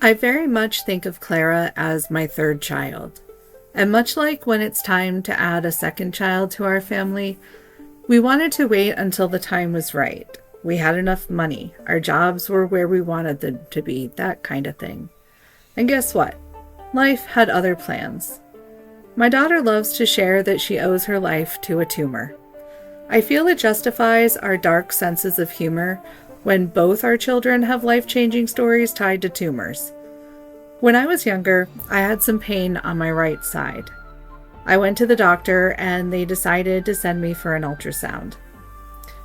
I very much think of Clara as my third child. And much like when it's time to add a second child to our family, we wanted to wait until the time was right. We had enough money. Our jobs were where we wanted them to be, that kind of thing. And guess what? Life had other plans. My daughter loves to share that she owes her life to a tumor. I feel it justifies our dark senses of humor when both our children have life-changing stories tied to tumors. When I was younger, I had some pain on my right side. I went to the doctor and they decided to send me for an ultrasound.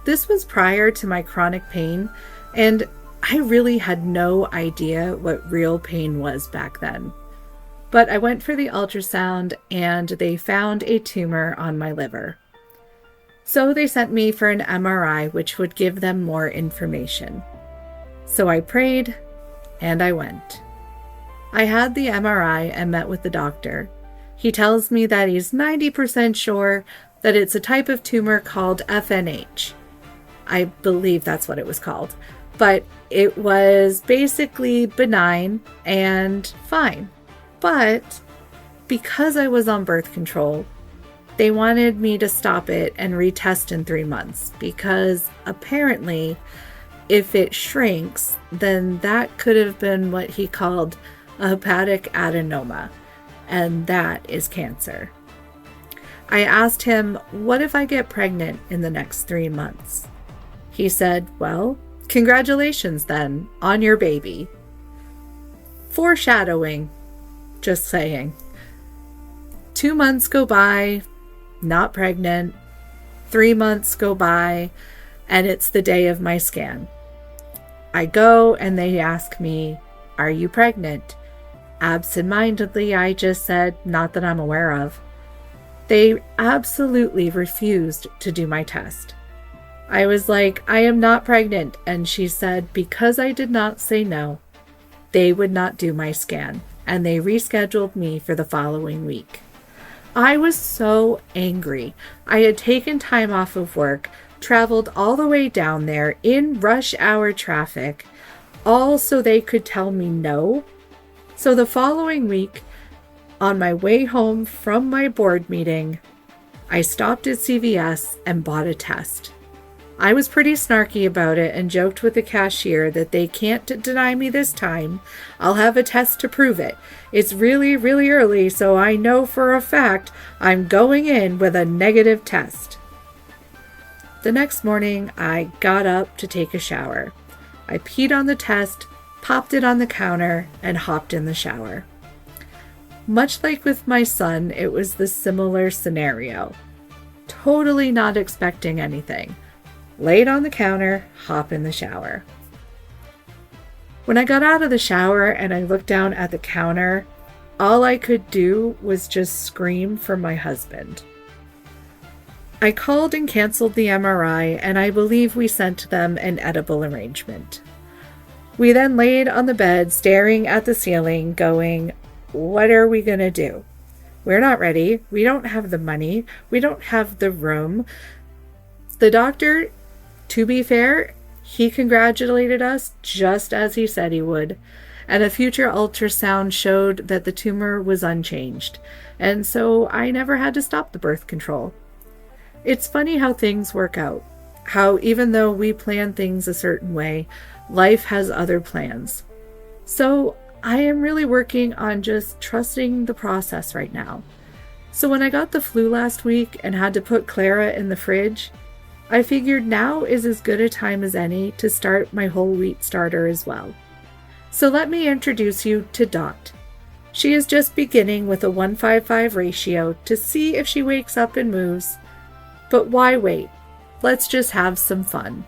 This was prior to my chronic pain, and I really had no idea what real pain was back then. But I went for the ultrasound and they found a tumor on my liver. So they sent me for an MRI, which would give them more information. So I prayed and I went. I had the MRI and met with the doctor. He tells me that he's 90% sure that it's a type of tumor called FNH. I believe that's what it was called. But it was basically benign and fine. But because I was on birth control, they wanted me to stop it and retest in 3 months because apparently if it shrinks, then that could have been what he called a hepatic adenoma, and that is cancer. I asked him, what if I get pregnant in the next 3 months? He said, well, congratulations then on your baby. Foreshadowing, just saying. 2 months go by, not pregnant. 3 months go by, and it's the day of my scan. I go and they ask me, are you pregnant? Absentmindedly, I just said, not that I'm aware of. They absolutely refused to do my test. I was like, I am not pregnant. And she said, because I did not say no, they would not do my scan. And they rescheduled me for the following week. I was so angry. I had taken time off of work, traveled all the way down there in rush hour traffic, all so they could tell me no. So the following week, on my way home from my board meeting, I stopped at CVS and bought a test. I was pretty snarky about it and joked with the cashier that they can't deny me this time. I'll have a test to prove it. It's really, really early, so I know for a fact I'm going in with a negative test. The next morning, I got up to take a shower. I peed on the test, popped it on the counter, and hopped in the shower. Much like with my son, it was the similar scenario. Totally not expecting anything. Laid on the counter, hop in the shower. When I got out of the shower and I looked down at the counter, all I could do was just scream for my husband. I called and canceled the MRI, and I believe we sent them an edible arrangement. We then laid on the bed staring at the ceiling going, what are we going to do? We're not ready. We don't have the money. We don't have the room. The doctor, to be fair, he congratulated us just as he said he would. And a future ultrasound showed that the tumor was unchanged. And so I never had to stop the birth control. It's funny how things work out. How even though we plan things a certain way, life has other plans. So I am really working on just trusting the process right now. So when I got the flu last week and had to put Clara in the fridge, I figured now is as good a time as any to start my whole wheat starter as well. So let me introduce you to Dot. She is just beginning with a 1:5 ratio to see if she wakes up and moves. But why wait? Let's just have some fun.